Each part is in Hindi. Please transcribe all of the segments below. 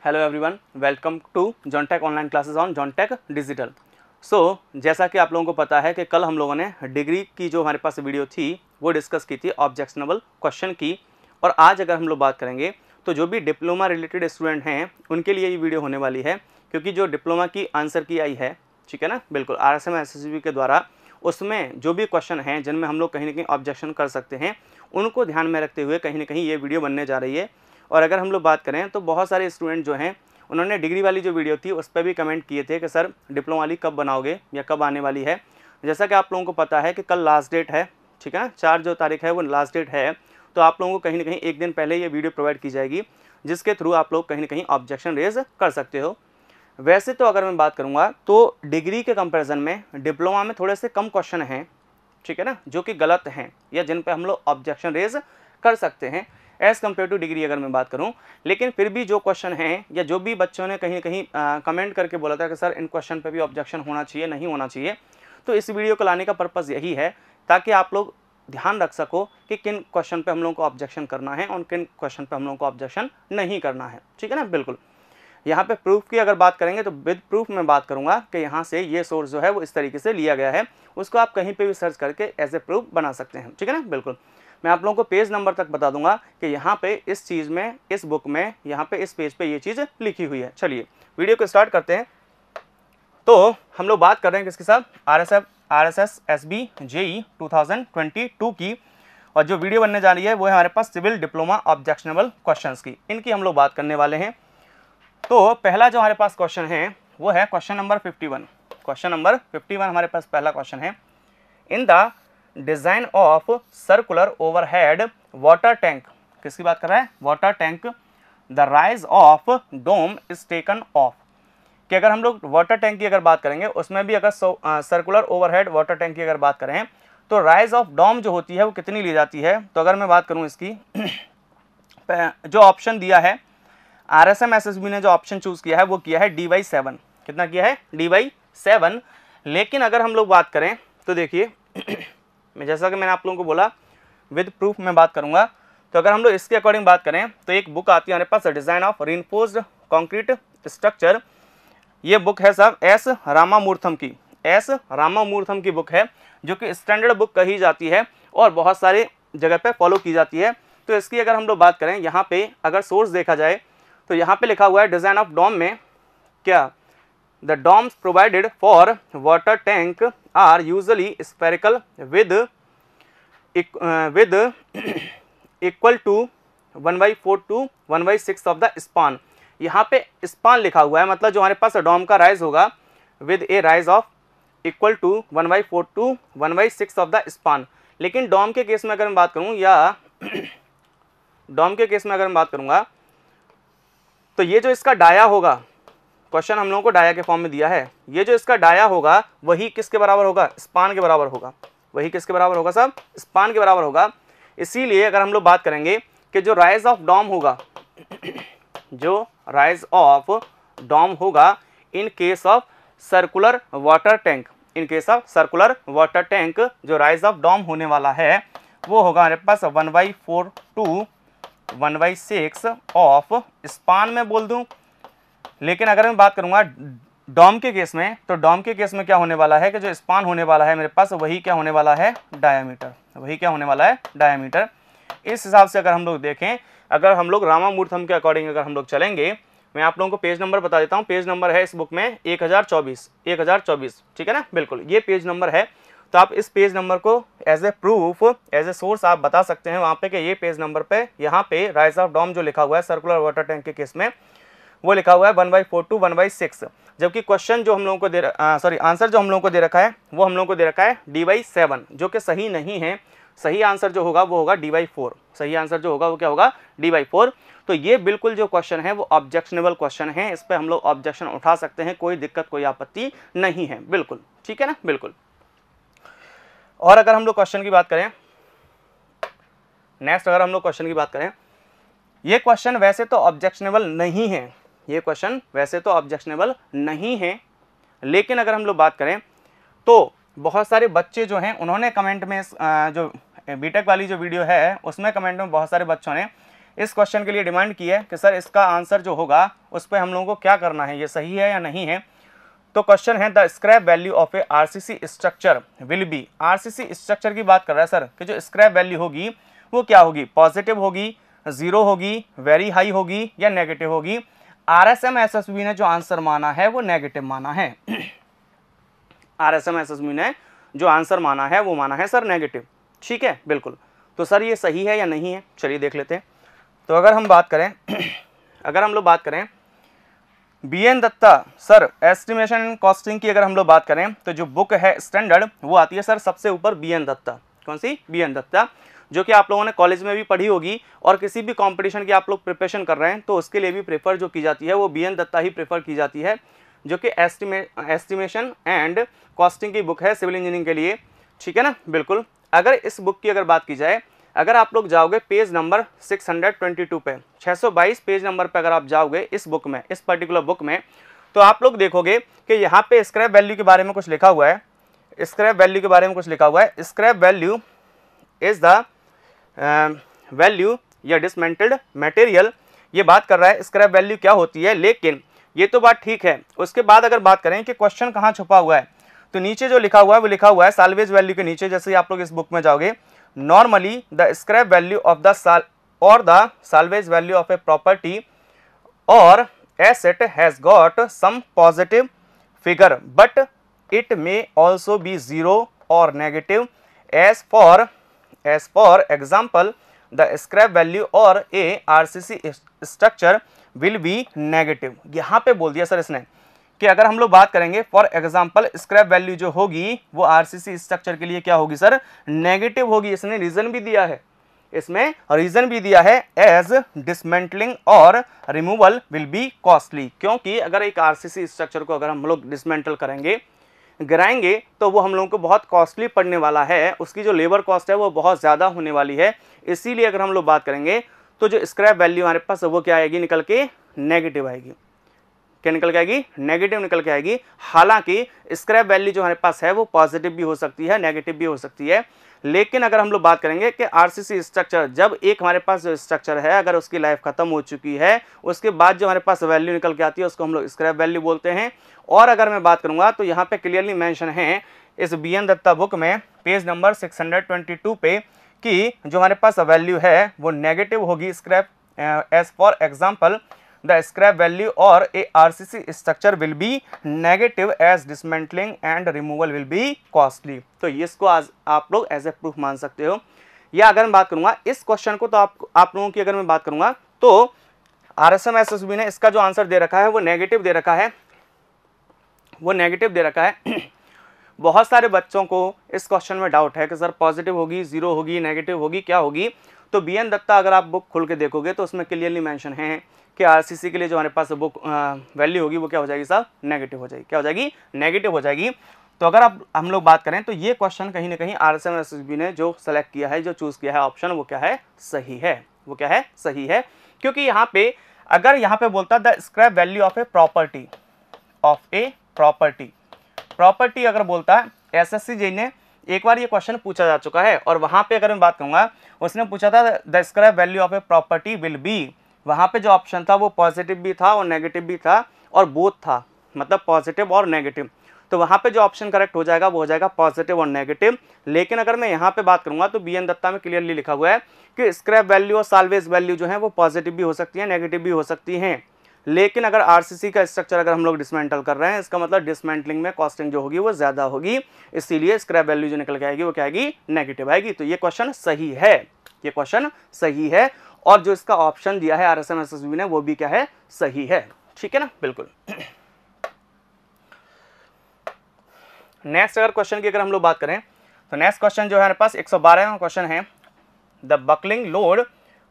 Hello everyone, welcome to Johntech online classes on Johntech digital. जैसा कि आप लोगों को पता है कि कल हम लोगों ने डिग्री की जो हमारे पास वीडियो थी वो डिस्कस की थी ऑब्जेक्शनेबल क्वेश्चन की। और आज अगर हम लोग बात करेंगे तो जो भी डिप्लोमा रिलेटेड स्टूडेंट हैं उनके लिए ये वीडियो होने वाली है, क्योंकि जो डिप्लोमा की आंसर की आई है, ठीक है ना, बिल्कुल RSM SSB के द्वारा, उसमें जो भी क्वेश्चन हैं जिनमें हम लोग कहीं ना कहीं ऑब्जेक्शन कर सकते हैं उनको ध्यान में रखते हुए कहीं ना कहीं ये वीडियो बनने जा रही है। और अगर हम लोग बात करें तो बहुत सारे स्टूडेंट जो हैं उन्होंने डिग्री वाली जो वीडियो थी उस पर भी कमेंट किए थे कि सर डिप्लोमा वाली कब बनाओगे या कब आने वाली है। जैसा कि आप लोगों को पता है कि कल लास्ट डेट है, ठीक है ना, 4 जो तारीख है वो लास्ट डेट है। तो आप लोगों को कहीं ना कहीं एक दिन पहले ये वीडियो प्रोवाइड की जाएगी, जिसके थ्रू आप लोग कहीं ना कहीं ऑब्जेक्शन रेज कर सकते हो। वैसे तो अगर मैं बात करूँगा तो डिग्री के कंपेरिजन में डिप्लोमा में थोड़े से कम क्वेश्चन हैं, ठीक है ना, जो कि गलत हैं या जिन पे हम लोग ऑब्जेक्शन रेज कर सकते हैं एज़ कम्पेयर टू डिग्री अगर मैं बात करूं। लेकिन फिर भी जो क्वेश्चन हैं या जो भी बच्चों ने कहीं ना कहीं कमेंट करके बोला था कि सर इन क्वेश्चन पे भी ऑब्जेक्शन होना चाहिए, नहीं होना चाहिए, तो इस वीडियो को लाने का पर्पज़ यही है ताकि आप लोग ध्यान रख सको कि किन क्वेश्चन पे हम लोगों को ऑब्जेक्शन करना है और किन क्वेश्चन पे हम लोगों को ऑब्जेक्शन नहीं करना है, ठीक है ना। बिल्कुल यहाँ पे प्रूफ की अगर बात करेंगे तो विद प्रूफ मैं बात करूँगा कि यहाँ से ये सोर्स जो है वो इस तरीके से लिया गया है, उसको आप कहीं पे भी सर्च करके एज ए प्रूफ बना सकते हैं, ठीक है ना। बिल्कुल मैं आप लोगों को पेज नंबर तक बता दूंगा कि यहाँ पे इस चीज़ में, इस बुक में, यहाँ पे इस पेज पे ये चीज़ लिखी हुई है। चलिए वीडियो को स्टार्ट करते हैं। तो हम लोग बात कर रहे हैं किसके साथ, RSS SB JEE 2022 की। और जो वीडियो बनने जा रही है वो है हमारे पास सिविल डिप्लोमा ऑब्जेक्शनेबल क्वेश्चंस की, इनकी हम लोग बात करने वाले हैं। तो पहला जो हमारे पास क्वेश्चन है वो है क्वेश्चन नंबर 51। क्वेश्चन नंबर 51 हमारे पास पहला क्वेश्चन है, in the design of circular overhead water tank, किसकी बात कर रहा है, water tank, the rise of dome is taken off. कि अगर हम लोग वाटर टैंक की अगर बात करेंगे उसमें भी अगर सर्कुलर ओवरहेड वाटर टैंक की अगर बात करें तो राइज ऑफ डोम जो होती है वो कितनी ली जाती है। तो अगर मैं बात करूं इसकी जो ऑप्शन दिया है RSM SSB ने जो ऑप्शन चूज किया है वो किया है DY7। कितना किया है, DY7। लेकिन अगर हम लोग बात करें तो देखिए मैं जैसा कि मैंने आप लोगों को बोला विद प्रूफ में बात करूंगा। तो अगर हम लोग इसके अकॉर्डिंग बात करें तो एक बुक आती है हमारे पास, design of reinforced concrete structure. ये बुक है साहब S रामामूर्थम की, S रामामूर्थम की बुक है, जो कि स्टैंडर्ड बुक कही जाती है और बहुत सारे जगह पे फॉलो की जाती है। तो इसकी अगर हम लोग बात करें, यहाँ पे अगर सोर्स देखा जाए तो यहाँ पे लिखा हुआ है डिजाइन ऑफ डोम में क्या, the domes provided for water tank are usually spherical with equal to 1/4 to 1/6 of the span। यहाँ पे स्पान लिखा हुआ है, मतलब जो हमारे पास डॉम का राइज होगा with a rise of equal to 1/4 to 1/6 of the span. लेकिन डॉम के केस में अगर मैं बात करूँ या डॉम के केस में अगर मैं बात करूँगा तो ये जो इसका डाया होगा, क्वेश्चन हम लोगों को डाया के फॉर्म में दिया है, ये जो इसका डाया होगा वही किसके बराबर होगा, स्पान के बराबर होगा। वही किसके बराबर होगा साहब, स्पान के बराबर होगा। इसीलिए अगर हम लोग बात करेंगे कि जो राइज ऑफ डॉम होगा, जो राइज ऑफ डॉम होगा in case of circular water tank, in case of circular water tank, जो राइज ऑफ डॉम होने वाला है वो होगा हमारे पास 1/4 टू 1/6 ऑफ स्पान में बोल दूं। लेकिन अगर मैं बात करूंगा डॉम के केस में, तो डॉम के केस में क्या होने वाला है कि जो स्पान होने वाला है मेरे पास वही क्या होने वाला है, डायामीटर, वही क्या होने वाला है, डायामीटर। इस हिसाब से अगर हम लोग देखें, अगर हम लोग रामामूर्थम के अकॉर्डिंग अगर हम लोग चलेंगे, मैं आप लोगों को पेज नंबर बता देता हूँ। पेज नंबर है इस बुक में 1024, ठीक है ना, बिल्कुल ये पेज नंबर है। तो आप इस पेज नंबर को as a proof, as a source आप बता सकते हैं वहाँ पे कि ये पेज नंबर पे यहाँ पे राइज ऑफ डॉम जो लिखा हुआ है सर्कुलर वाटर टैंक के केस में वो लिखा हुआ है 1/4 टू 1/6। जबकि क्वेश्चन जो हम लोगों को आंसर जो हम लोगों को दे रखा है वो हम लोगों को दे रखा है DY7, जो कि सही नहीं है। सही आंसर जो होगा वो होगा DY4। सही आंसर जो होगा वो क्या होगा, DY4। तो ये बिल्कुल जो क्वेश्चन है वो ऑब्जेक्शनेबल क्वेश्चन है, इस पर हम लोग ऑब्जेक्शन उठा सकते हैं, कोई दिक्कत कोई आपत्ति नहीं है, बिल्कुल ठीक है ना, बिल्कुल। और अगर हम लोग क्वेश्चन की बात करें, नेक्स्ट अगर हम लोग क्वेश्चन की बात करें, ये क्वेश्चन वैसे तो ऑब्जेक्शनेबल नहीं है, ये क्वेश्चन वैसे तो ऑब्जेक्शनेबल नहीं है। लेकिन अगर हम लोग बात करें तो बहुत सारे बच्चे जो हैं उन्होंने कमेंट में जो बीटेक वाली जो वीडियो है उसमें कमेंट में बहुत सारे बच्चों ने इस क्वेश्चन के लिए डिमांड की है कि सर इसका आंसर जो होगा उस पर हम लोगों को क्या करना है, ये सही है या नहीं है। तो क्वेश्चन है the scrap value of A RCC structure will B, RCC structure की बात कर रहा है सर कि जो स्क्रैप वैल्यू होगी वो क्या होगी, पॉजिटिव होगी, जीरो होगी, वेरी हाई होगी या नेगेटिव होगी। RSM-SSB ने जो आंसर माना है वो नेगेटिव माना है। RSM-SSB ने जो आंसर माना है वो माना है सर नेगेटिव, ठीक है बिल्कुल। तो सर ये सही है या नहीं है, चलिए देख लेते हैं। तो अगर हम बात करें अगर हम लोग बात करें BN Dutta sir estimation and costing की अगर हम लोग बात करें तो जो बुक है स्टैंडर्ड वो आती है सर सबसे ऊपर BN दत्ता। कौन सी? BN दत्ता, जो कि आप लोगों ने कॉलेज में भी पढ़ी होगी और किसी भी कंपटीशन की आप लोग प्रिपरेशन कर रहे हैं तो उसके लिए भी प्रेफर जो की जाती है वो BN दत्ता ही प्रेफर की जाती है, जो कि एस्टिमेशन एंड कॉस्टिंग की बुक है सिविल इंजीनियरिंग के लिए, ठीक है ना बिल्कुल। अगर इस बुक की अगर बात की जाए, अगर आप लोग जाओगे पेज नंबर 622 पे, 622 पेज नंबर पे अगर आप जाओगे इस बुक में, इस पर्टिकुलर बुक में, तो आप लोग देखोगे कि यहाँ पे स्क्रैप वैल्यू के बारे में कुछ लिखा हुआ है। स्क्रैप वैल्यू के बारे में कुछ लिखा हुआ है, scrap value is the value या डिसमेंटल्ड मटेरियल, ये बात कर रहा है स्क्रैप वैल्यू क्या होती है। लेकिन ये तो बात ठीक है, उसके बाद अगर बात करें कि क्वेश्चन कहाँ छुपा हुआ है, तो नीचे जो लिखा हुआ है वो लिखा हुआ है साल्वेज वैल्यू के नीचे, जैसे आप लोग इस बुक में जाओगे, normally the scrap value of the salvage value of a property or asset has got some positive figure but it may also be zero or negative as for example the scrap value or a RCC structure will be negative. यहाँ पे बोल दिया सर इसने कि अगर हम लोग बात करेंगे फॉर एग्जांपल स्क्रैप वैल्यू जो होगी वो आरसीसी स्ट्रक्चर के लिए क्या होगी सर, नेगेटिव होगी। इसने रीजन भी दिया है, इसमें रीजन भी दिया है एज डिसमेंटलिंग और रिमूवल विल बी कॉस्टली, क्योंकि अगर एक आरसीसी स्ट्रक्चर को अगर हम लोग डिसमेंटल करेंगे, गिराएंगे, तो वो हम लोगों को बहुत कॉस्टली पड़ने वाला है, उसकी जो लेबर कॉस्ट है वो बहुत ज़्यादा होने वाली है। इसीलिए अगर हम लोग बात करेंगे तो जो स्क्रैप वैल्यू हमारे पास वो क्या आएगी, निकल के नेगेटिव आएगी। क्या निकल के आएगी? नेगेटिव निकल के आएगी। हालांकि स्क्रैप वैल्यू जो हमारे पास है वो पॉजिटिव भी हो सकती है, नेगेटिव भी हो सकती है। लेकिन अगर हम लोग बात करेंगे कि आरसीसी स्ट्रक्चर, जब एक हमारे पास जो स्ट्रक्चर है अगर उसकी लाइफ खत्म हो चुकी है, उसके बाद जो हमारे पास वैल्यू निकल के आती है उसको हम लोग स्क्रैप वैल्यू बोलते हैं। और अगर मैं बात करूंगा तो यहाँ पे क्लियरली मेंशन है इस BN दत्ता बुक में पेज नंबर 622 पे कि जो हमारे पास वैल्यू है वो नेगेटिव होगी scrap, as for example the scrap value or a RCC structure will be negative as dismantling and removal will be costly. तो इसको आज आप लोग एज ए प्रूफ मान सकते हो। या अगर मैं बात करूंगा इस क्वेश्चन को, तो आप लोगों की अगर मैं बात करूंगा तो RSM-SSB ने इसका जो आंसर दे रखा है वो नेगेटिव दे रखा है, वो नेगेटिव दे रखा है। बहुत सारे बच्चों को इस क्वेश्चन में डाउट है कि सर पॉजिटिव होगी, जीरो होगी, नेगेटिव होगी, क्या होगी। तो BN दत्ता अगर आप बुक खोल के देखोगे तो उसमें क्लियरली मेंशन है कि आरसीसी के लिए जो हमारे पास बुक वैल्यू होगी वो क्या हो जाएगी साहब, नेगेटिव हो जाएगी। क्या हो जाएगी? नेगेटिव हो जाएगी। तो अगर आप हम लोग बात करें तो ये क्वेश्चन कहीं ना कहीं RSM-SSB ने जो सेलेक्ट किया है, जो चूज़ किया है ऑप्शन, वो क्या है, सही है। वो क्या है, सही है। क्योंकि यहाँ पे अगर यहाँ पे बोलता the scrap value of a property, of a property अगर बोलता है, SSC ने एक बार ये क्वेश्चन पूछा जा चुका है और वहाँ पे अगर मैं बात करूँगा उसने पूछा था the scrap value of a property will be, वहाँ पे जो ऑप्शन था वो पॉजिटिव भी था और नेगेटिव भी था और बोथ था, मतलब पॉजिटिव और नेगेटिव। तो वहाँ पे जो ऑप्शन करेक्ट हो जाएगा वो हो जाएगा पॉजिटिव और नेगेटिव। लेकिन अगर मैं यहाँ पे बात करूँगा तो BN दत्ता में क्लियरली लिखा हुआ है कि स्क्रैप वैल्यू और साल्वेज वैल्यू जो है वो पॉजिटिव भी हो सकती है, नेगेटिव भी हो सकती हैं। लेकिन अगर आरसीसी का स्ट्रक्चर अगर हम लोग डिसमेंटल कर रहे हैं, इसका मतलब डिसमेंटलिंग में कॉस्टिंग जो होगी वो ज़्यादा होगी, इसीलिए स्क्रैप वैल्यू जो निकल के आएगी वो क्या आएगी, नेगेटिव आएगी। तो ये क्वेश्चन सही है, ये क्वेश्चन सही है। और जो इसका ऑप्शन दिया है RSM-SSB ने वो भी क्या है, सही है। ठीक है ना, बिल्कुल। नेक्स्ट अगर क्वेश्चन की अगर हम लोग बात करें तो नेक्स्ट क्वेश्चन जो है हमारे पास 112वां क्वेश्चन है, the buckling load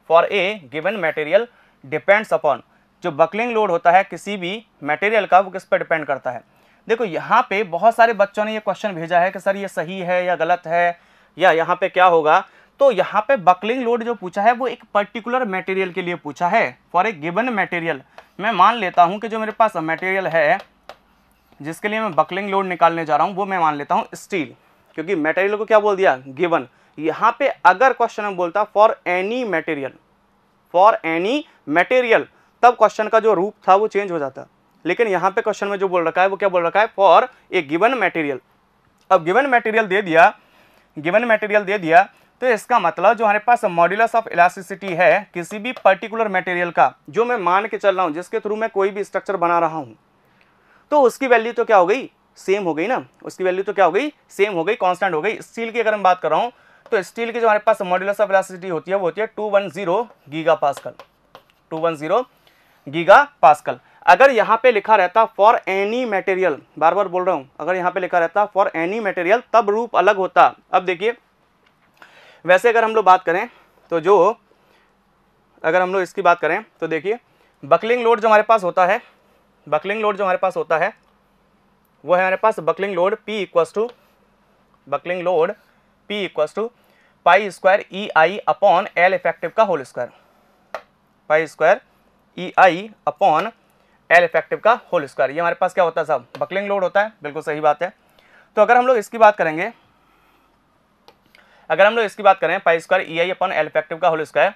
for a given material depends upon. जो बकलिंग लोड होता है किसी भी मटेरियल का, वो किस पर डिपेंड करता है। देखो यहाँ पे बहुत सारे बच्चों ने ये क्वेश्चन भेजा है कि सर ये सही है या गलत है, या यहाँ पे क्या होगा। तो यहाँ पे बकलिंग लोड जो पूछा है वो एक पर्टिकुलर मटेरियल के लिए पूछा है, फॉर ए गिवन मटेरियल। मैं मान लेता हूँ कि जो मेरे पास मटेरियल है जिसके लिए मैं बकलिंग लोड निकालने जा रहा हूँ वो मैं मान लेता हूँ स्टील, क्योंकि मटेरियल को क्या बोल दिया, गिवन। यहाँ पे अगर क्वेश्चन में बोलता for any material, for any material, तब क्वेश्चन का जो रूप था वो चेंज हो जाता। लेकिन यहाँ पे क्वेश्चन में जो बोल रखा है वो क्या बोल रखा है, फॉर ए गिवन मटेरियल। अब गिवन मटेरियल दे दिया, गिवन मटेरियल दे दिया, तो इसका मतलब जो हमारे पास मॉड्यूलस ऑफ इलास्टिसिटी है किसी भी पर्टिकुलर मटेरियल का, जो मैं मान के चल रहा हूँ, जिसके थ्रू मैं कोई भी स्ट्रक्चर बना रहा हूँ, तो उसकी वैल्यू तो क्या हो गई, सेम हो गई ना। उसकी वैल्यू तो क्या हो गई, सेम हो गई, कांस्टेंट हो गई। स्टील की अगर मैं बात कर रहा हूँ तो स्टील की जो हमारे पास मॉड्यूलस ऑफ इलास्टिसिटी होती है वो होती है 210 गीगा पास्कल, 210 गीगा पास्कल। अगर यहाँ पे लिखा रहता फॉर एनी मटेरियल, बार बार बोल रहा हूँ, अगर यहाँ पे लिखा रहता फॉर एनी मटेरियल, तब रूप अलग होता। अब देखिए, वैसे अगर हम लोग बात करें तो जो, अगर हम लोग इसकी बात करें तो देखिए, बकलिंग लोड जो हमारे पास होता है, बकलिंग लोड जो हमारे पास होता है वो है हमारे पास buckling load P equals to, buckling load P equals to pi square EI upon L effective का whole square, pi square EI upon L effective का होल स्क्वायर। ये हमारे पास क्या होता है साहब, बकलिंग लोड होता है, बिल्कुल सही बात है। तो अगर हम लोग इसकी बात करेंगे, अगर हम लोग इसकी बात करें पाई square EI upon L effective का होल स्क्वायर,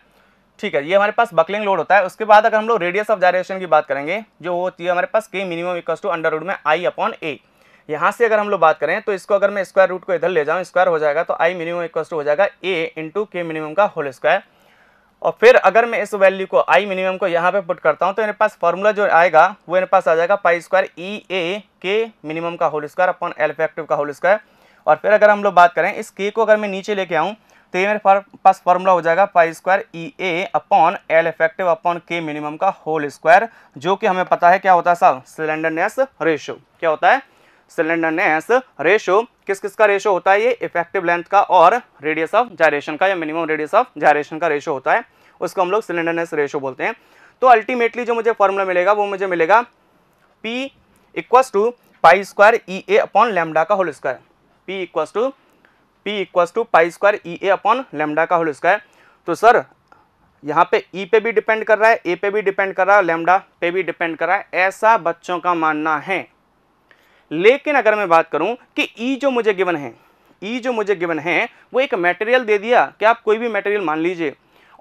ठीक है, ये हमारे पास बकलिंग लोड होता है। उसके बाद अगर हम लोग रेडियस ऑफ जायरेशन की बात करेंगे, जो होती है हमारे पास K minimum equals to under root में I अपॉन A। यहाँ से अगर हम लोग बात करें तो इसको अगर मैं स्क्वायर रूट को इधर ले जाऊँ, स्क्वायर हो जाएगा, तो I मिनिमम इक्वल्स टू हो जाएगा A इंटू K मिनिमम का होल स्क्वायर। और फिर अगर मैं इस वैल्यू को I मिनिमम को यहाँ पे पुट करता हूँ तो मेरे पास फॉर्मूला जो आएगा वो मेरे पास आ जाएगा pi square EA K minimum का whole square upon L effective का होल स्क्वायर। और फिर अगर हम लोग बात करें इस K को अगर मैं नीचे लेके आऊँ तो ये मेरे पास फॉर्मूला हो जाएगा pi square EA upon L effective upon K minimum का होल स्क्वायर, जो कि हमें पता है क्या होता है साहब, सिलेंडरनेस रेशो। क्या होता है, सिलेंडरनेस रेशो। किस किस का रेशो होता है, ये इफेक्टिव लेंथ का और रेडियस ऑफ जायरेशन का, या मिनिमम रेडियस ऑफ जायरेशन का रेशो होता है, उसको हम लोग सिलेंडरनेस रेशो बोलते हैं। तो अल्टीमेटली जो मुझे फॉर्मूला मिलेगा वो मुझे मिलेगा P equals to pi square EA upon lambda का whole square, P equals to pi square EA upon lambda का होल स्क्वायर। तो सर यहाँ पे E पे भी डिपेंड कर रहा है, A पे भी डिपेंड कर रहा है, लैम्डा पे भी डिपेंड कर रहा है, ऐसा बच्चों का मानना है। लेकिन अगर मैं बात करूं कि E जो मुझे गिवन है, E जो मुझे गिवन है वो एक मटेरियल दे दिया कि आप कोई भी मटेरियल मान लीजिए,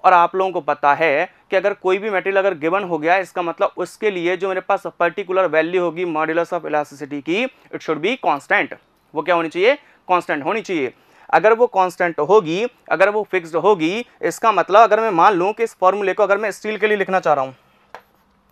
और आप लोगों को पता है कि अगर कोई भी मटेरियल अगर गिवन हो गया, इसका मतलब उसके लिए जो मेरे पास पर्टिकुलर वैल्यू होगी मॉड्यूलस ऑफ इलास्टिसिटी की, इट शुड बी कांस्टेंट। वो क्या होनी चाहिए, कांस्टेंट होनी चाहिए। अगर वो कांस्टेंट होगी, अगर वो फिक्स्ड होगी, इसका मतलब अगर मैं मान लूँ कि इस फॉर्मूले को अगर मैं स्टील के लिए लिखना चाह रहा हूँ,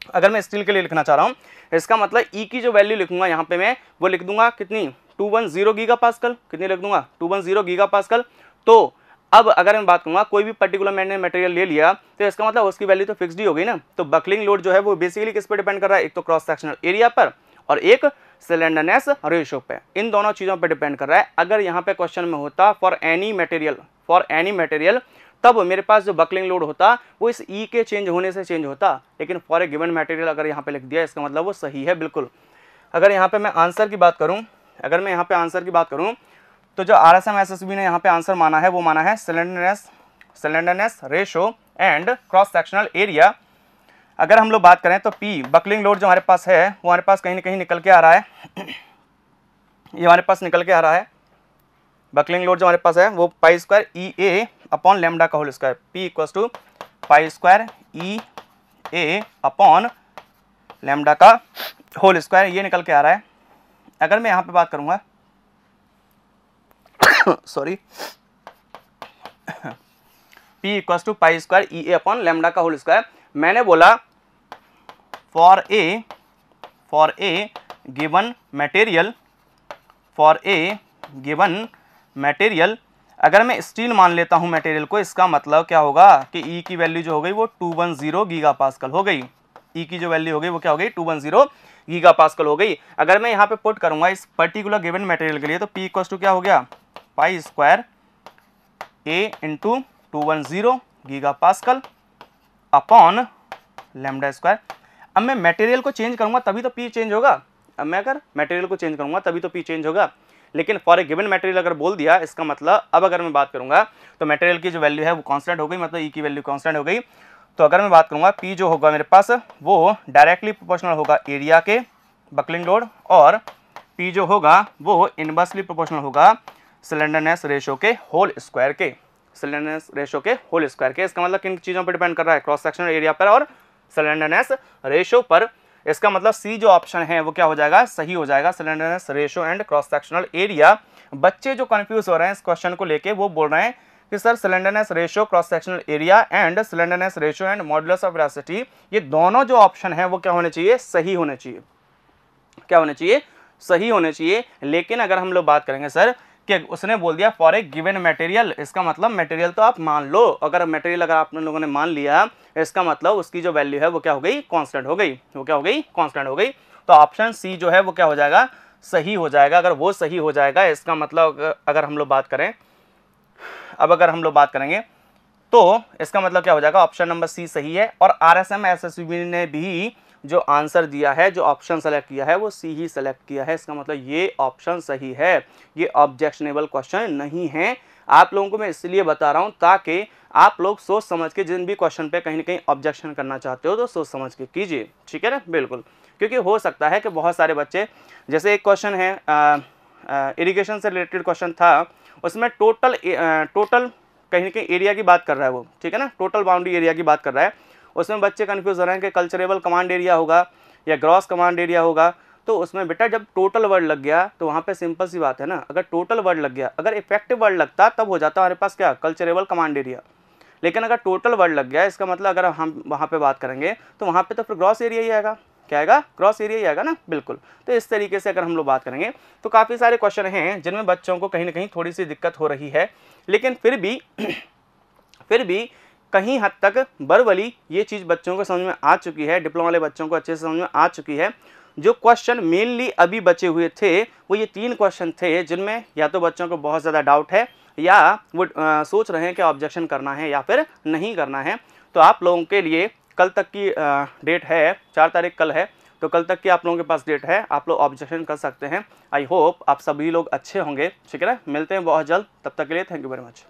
अगर मैं स्टील के लिए लिखना चाह रहा हूँ, इसका मतलब E की जो वैल्यू लिखूंगा यहाँ पे मैं वो लिख दूंगा कितनी, 210 गीगा पास्कल। कितनी लिख दूंगा, 210 गीगा पास्कल। तो अब अगर मैं बात करूंगा कोई भी पर्टिकुलर मैंने मटेरियल ले लिया तो इसका मतलब उसकी वैल्यू तो फिक्स्ड ही हो गई ना। तो बकलिंग लोड जो है वो बेसिकली किस पे डिपेंड कर रहा है, एक तो क्रॉस सेक्शनल एरिया पर और एक सिलेंडरनेस रेशो पे, इन दोनों चीज़ों पे डिपेंड कर रहा है। अगर यहाँ पे क्वेश्चन में होता फॉर एनी मटेरियल, तब मेरे पास जो बकलिंग लोड होता वो इस E के चेंज होने से चेंज होता, लेकिन फॉर ए गिवन मटेरियल अगर यहाँ पे लिख दिया इसका मतलब वो सही है बिल्कुल। अगर यहाँ पे मैं आंसर की बात करूँ, अगर मैं यहाँ पे आंसर की बात करूँ तो जो RSM SSB ने यहाँ पे आंसर माना है वो माना है slenderness ratio and cross sectional area. अगर हम लोग बात करें तो P बकलिंग लोड जो हमारे पास है वो हमारे पास कहीं ना कहीं निकल के आ रहा है, ये हमारे पास निकल के आ रहा है। बकलिंग लोड जो हमारे पास है वो pi square EA upon lambda का whole square, P equals to pi square EA upon lambda का होल स्क्वायर, ये निकल के आ रहा है। अगर मैं यहाँ पे बात करूँगा sorry, P equals to pi square EA upon lambda का होल स्क्वायर, मैंने बोला फॉर ए गिवन मटेरियल, अगर मैं स्टील मान लेता हूं मटेरियल को, इसका मतलब क्या होगा कि E की वैल्यू जो हो गई वो 210 गीगा पास्कल हो गई। E की जो वैल्यू हो गई वो क्या हो गई, 210 गीगा पास्कल हो गई। अगर मैं यहाँ पे पुट करूंगा इस पर्टिकुलर गिवन मटेरियल के लिए तो P इक्वल्स टू क्या हो गया, pi square A into 210 giga pascal upon lambda square. अब मैं मटेरियल को चेंज करूंगा तभी तो P चेंज होगा, अब मैं अगर मटेरियल को चेंज करूंगा तभी तो P चेंज होगा। लेकिन फॉर ए गिवन मटेरियल अगर बोल दिया, इसका मतलब अब अगर मैं बात करूंगा तो मटेरियल की जो वैल्यू है वो कांस्टेंट हो गई, मतलब E की वैल्यू कांस्टेंट हो गई। तो अगर मैं बात करूंगा P जो होगा मेरे पास वो डायरेक्टली प्रोपोर्शनल होगा एरिया के बकलिंग लोड, और P जो होगा वो इनवर्सली प्रोपोर्शनल होगा सिलेंडरनेस रेशो के होल स्क्वायर के, स्लेंडरनेस रेशो के होल स्क्वायर के। इसका मतलब किन चीज़ों पर डिपेंड कर रहा है, क्रॉस सेक्शनल एरिया पर और स्लेंडरनेस रेशो पर। इसका मतलब सी जो ऑप्शन है वो क्या हो जाएगा, सही हो जाएगा, slenderness ratio and cross sectional area. बच्चे जो कंफ्यूज हो रहे हैं इस क्वेश्चन को लेके वो बोल रहे हैं कि sir slenderness ratio, cross sectional area and slenderness ratio and modulus of velocity, ये दोनों जो ऑप्शन है वो क्या होने चाहिए, सही होने चाहिए। क्या होने चाहिए, सही होने चाहिए। लेकिन अगर हम लोग बात करेंगे सर कि उसने बोल दिया फॉर ए गिवन मटेरियल, इसका मतलब मटेरियल तो आप मान लो, अगर मटेरियल अगर आप लोगों ने मान लिया इसका मतलब उसकी जो वैल्यू है वो क्या हो गई, कांस्टेंट हो गई, वो क्या हो गई, कांस्टेंट हो गई। तो ऑप्शन सी जो है वो क्या हो जाएगा, सही हो जाएगा। अगर वो सही हो जाएगा इसका मतलब अगर हम लोग बात करें, अब अगर हम लोग बात करेंगे तो इसका मतलब क्या हो जाएगा, ऑप्शन नंबर सी सही है। और RSM SSB ने भी जो आंसर दिया है, जो ऑप्शन सेलेक्ट किया है वो सी ही सेलेक्ट किया है। इसका मतलब ये ऑप्शन सही है, ये ऑब्जेक्शनेबल क्वेश्चन नहीं है। आप लोगों को मैं इसलिए बता रहा हूँ ताकि आप लोग सोच समझ के जिन भी क्वेश्चन पे कहीं ना कहीं ऑब्जेक्शन करना चाहते हो तो सोच समझ के कीजिए, ठीक है ना, बिल्कुल। क्योंकि हो सकता है कि बहुत सारे बच्चे, जैसे एक क्वेश्चन है इरिगेशन से रिलेटेड क्वेश्चन था, उसमें टोटल कहीं ना कहीं एरिया की बात कर रहा है वो, ठीक है ना, टोटल बाउंड्री एरिया की बात कर रहा है। उसमें बच्चे कंफ्यूज हो रहे हैं कि कल्चरेबल कमांड एरिया होगा या ग्रॉस कमांड एरिया होगा। तो उसमें बेटा जब टोटल वर्ड लग गया तो वहाँ पे सिंपल सी बात है ना, अगर टोटल वर्ड लग गया, अगर इफेक्टिव वर्ड लगता तब हो जाता हमारे पास क्या, कल्चरेबल कमांड एरिया। लेकिन अगर टोटल वर्ड लग गया इसका मतलब अगर हम वहाँ पे बात करेंगे तो वहाँ पे तो फिर ग्रॉस एरिया ही आएगा। क्या आएगा, ग्रॉस एरिया ही आएगा ना, बिल्कुल। तो इस तरीके से अगर हम लोग बात करेंगे तो काफ़ी सारे क्वेश्चन हैं जिनमें बच्चों को कहीं ना कहीं थोड़ी सी दिक्कत हो रही है। लेकिन फिर भी कहीं हद तक वर्बली ये चीज़ बच्चों को समझ में आ चुकी है, डिप्लोमा वाले बच्चों को अच्छे से समझ में आ चुकी है। जो क्वेश्चन मेनली अभी बचे हुए थे वो ये 3 क्वेश्चन थे जिनमें या तो बच्चों को बहुत ज़्यादा डाउट है या वो सोच रहे हैं कि ऑब्जेक्शन करना है या फिर नहीं करना है। तो आप लोगों के लिए कल तक की डेट है, 4 तारीख कल है, तो कल तक की आप लोगों के पास डेट है, आप लोग ऑब्जेक्शन कर सकते हैं। आई होप आप सभी लोग अच्छे होंगे, ठीक है ना। मिलते हैं बहुत जल्द, तब तक के लिए थैंक यू वेरी मच।